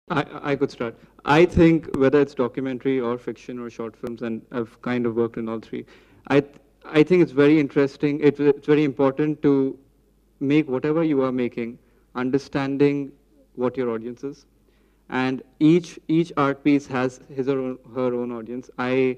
I could start. I think whether it's documentary or fiction or short films, and I've kind of worked in all three, I, th- I think it's very interesting. It's very important to make whatever you are making, understanding what your audience is. And each art piece has his or her own audience. I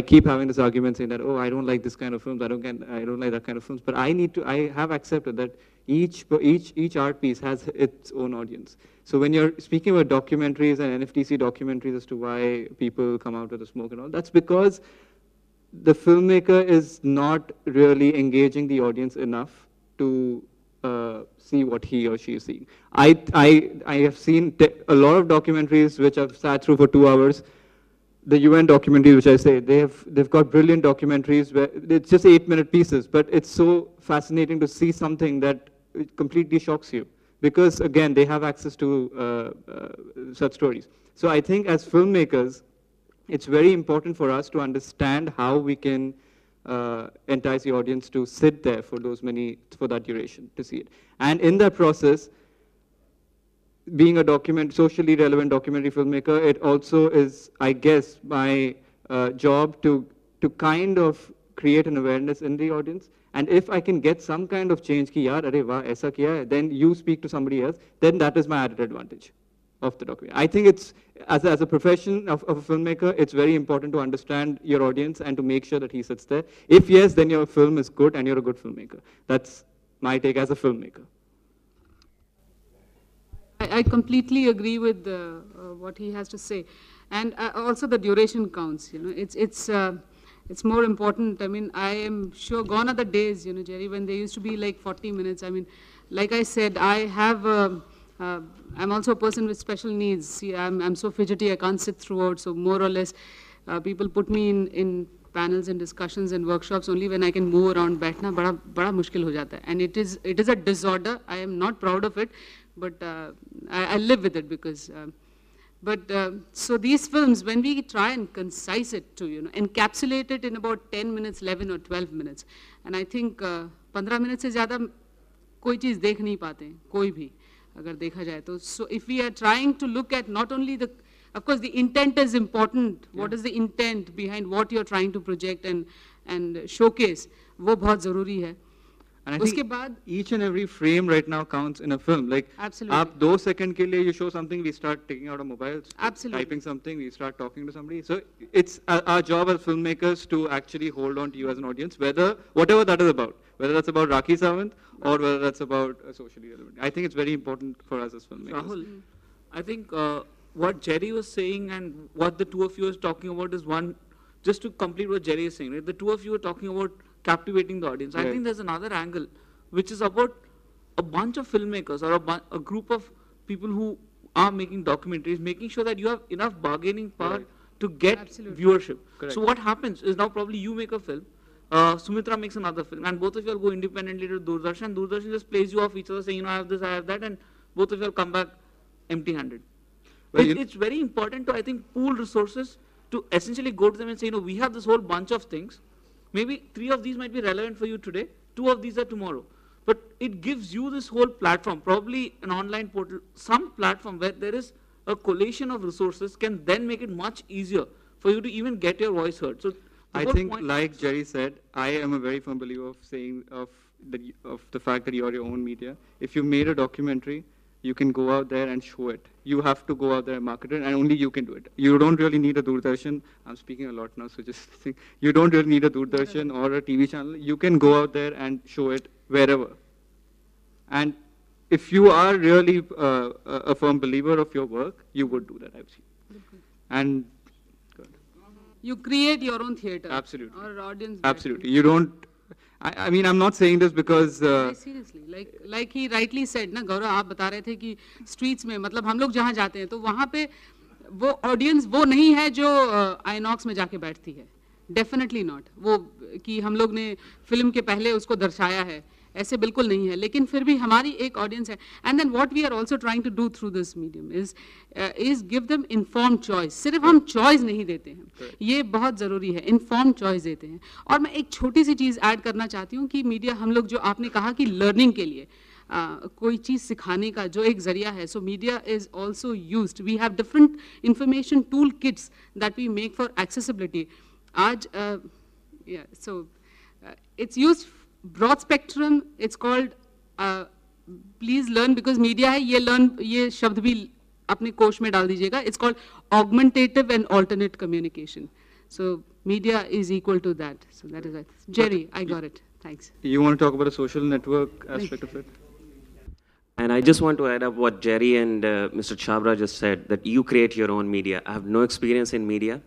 keep having this argument saying that, oh, I don't like this kind of films, I don't like that kind of films, but I have accepted that each art piece has its own audience. So when you're speaking about documentaries and NFTC documentaries as to why people come out with the smoke and all, that's because the filmmaker is not really engaging the audience enough to see what he or she is seeing. I have seen a lot of documentaries which I've sat through for 2 hours. The UN documentaries, which I say, they've got brilliant documentaries where it's just 8-minute pieces, but it's so fascinating to see something that it completely shocks you because, again, they have access to such stories. So I think as filmmakers, it's very important for us to understand how we can entice the audience to sit there for for that duration to see it. And in that process, being a socially relevant documentary filmmaker, it also is, I guess, my job to kind of create an awareness in the audience. And if I can get some kind of change, ki yaar, arey wah, aisa kiya hai, then you speak to somebody else, then that is my added advantage of the documentary. I think it's, as a profession of a filmmaker, it's very important to understand your audience and to make sure that he sits there. If yes, then your film is good and you're a good filmmaker. That's my take as a filmmaker. I completely agree with what he has to say, and also the duration counts. You know, it's more important. I mean, I am sure gone are the days, you know, Jerry, when they used to be like 40 minutes. I mean, like I said, I have. I'm also a person with special needs. See, I'm so fidgety, I can't sit throughout. So more or less, people put me in panels and discussions and workshops only when I can move around. Baithna bada mushkil ho jata hai. And it is a disorder. I am not proud of it, but I live with it because. So these films, when we try and concise it to, you know, encapsulate it in about 10 minutes, 11 or 12 minutes, and I think 15 minutes से ज़्यादा कोई चीज़ देख नहीं पाते, कोई भी अगर देखा जाए तो. So if we are trying to look at not only of course the intent is important. Yeah. What is the intent behind what you're trying to project and showcase? वो बहुत ज़रूरी है. And I think each and every frame right now counts in a film. Like, absolutely. आप 2 seconds के लिए you show something, we start taking out our mobiles, absolutely, typing something, we start talking to somebody. So it's our job as filmmakers to actually hold on to you as an audience, whatever that is about, whether that's about Rakhi Sawant or whether that's about socially relevant. I think it's very important for us as filmmakers. Rahul, I think what Jerry was saying and what the two of you are talking about is one, just to complete what Jerry is saying, right? The two of you are talking about captivating the audience. Right. I think there's another angle, which is about a bunch of filmmakers or a group of people who are making documentaries, making sure that you have enough bargaining power right. to get absolutely. Viewership. Correct. So what happens is now probably you make a film, Sumitra makes another film, and both of you all go independently to Doordarshan. Doordarshan just plays you off each other saying, you know, I have this, I have that, and both of you all come back empty-handed. Well, it's very important to, I think, pool resources to essentially go to them and say, you know, we have this whole bunch of things. Maybe 3 of these might be relevant for you today, 2 of these are tomorrow. But it gives you this whole platform, probably an online portal, some platform where there is a collation of resources can then make it much easier for you to even get your voice heard. So I think, like Jerry said, I am a very firm believer of the fact that you're your own media. If you made a documentary, you can go out there and show it. You have to go out there and market it, and only you can do it. You don't really need a Doordarshan. I'm speaking a lot now, so just think. You don't really need a Doordarshan or a TV channel. You can go out there and show it wherever. And if you are really a firm believer of your work, you would do that, I've seen. And good. You create your own theater. Absolutely. Or audience. Absolutely. You don't. I mean, I'm not saying this because. Seriously, like he rightly said, ना गौरव आप बता रहे थे कि streets में मतलब हम लोग जहाँ जाते हैं तो वहाँ पे वो audience वो नहीं है जो INOX में जाके बैठती है. Definitely not. वो कि हम लोग ने फिल्म के पहले उसको दर्शाया है. ऐसे बिल्कुल नहीं है, लेकिन फिर भी हमारी एक ऑडियंस है. And then what we are also trying to do through this medium is give them informed choice. सिर्फ हम चॉइस नहीं देते हैं, ये बहुत ज़रूरी है, इन्फॉर्म्ड चॉइस देते हैं. और मैं एक छोटी सी चीज़ ऐड करना चाहती हूँ कि मीडिया हम लोग जो आपने कहा कि लर्निंग के लिए कोई चीज़ सिखाने का जो एक जरिया है. So media is also used. We have different information tool kits that we make for accessibility. आज yeah, so it's used broad spectrum. It's called please learn, because media है, ये learn ये शब्द भी अपने कोश में डाल दीजिएगा. It's called augmentative and alternate communication. So media is equal to that. So that is it. Jerry, I got it. Thanks. You want to talk about a social network aspect of it? And I just want to add up what Jerry and Mr. Chabra just said, that you create your own media. I have no experience in media,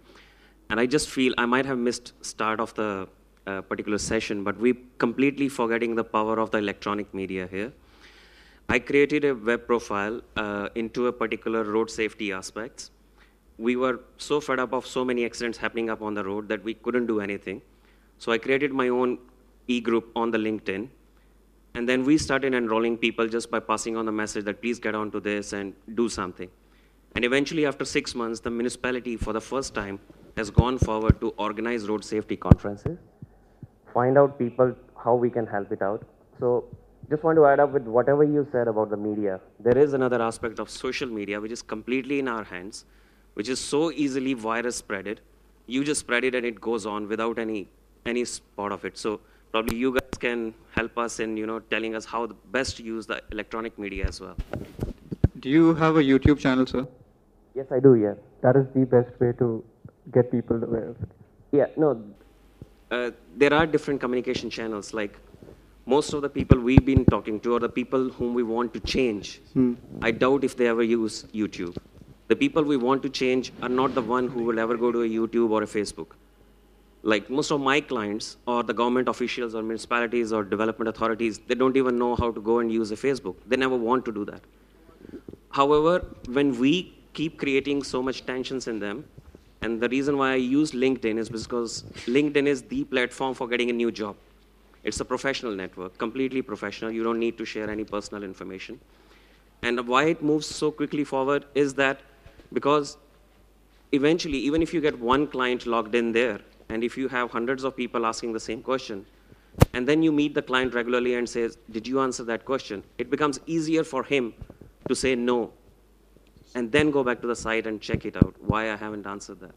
and I just feel I might have missed start of the particular session, but we completely forgetting the power of the electronic media here. I created a web profile into a particular road safety aspects. We were so fed up of so many accidents happening up on the road that we couldn't do anything. So I created my own e-group on the LinkedIn. And then we started enrolling people just by passing on the message that please get onto this and do something. And eventually, after 6 months, the municipality, for the first time, has gone forward to organize road safety conferences, find out people how we can help it out. So just want to add up with whatever you said about the media. There is another aspect of social media, which is completely in our hands, which is so easily virus spreaded. You just spread it and it goes on without any spot of it. So probably you guys can help us in, telling us how best to use the electronic media as well. Do you have a YouTube channel, sir? Yes, I do, yeah. That is the best way to get people aware of it. Yeah, no, there are different communication channels. Like most of the people we've been talking to, or the people whom we want to change, I doubt if they ever use YouTube. The people we want to change are not the one who will ever go to a YouTube or a Facebook. Like most of my clients or the government officials or municipalities or development authorities, they don't even know how to go and use a Facebook. They never want to do that. However, when we keep creating so much tensions in them, and the reason why I use LinkedIn is because LinkedIn is the platform for getting a new job. It's a professional network, completely professional. You don't need to share any personal information. And why it moves so quickly forward is that because eventually, even if you get one client logged in there, and if you have hundreds of people asking the same question, and then you meet the client regularly and says, did you answer that question? It becomes easier for him to say no, and then go back to the site and check it out, why I haven't answered that.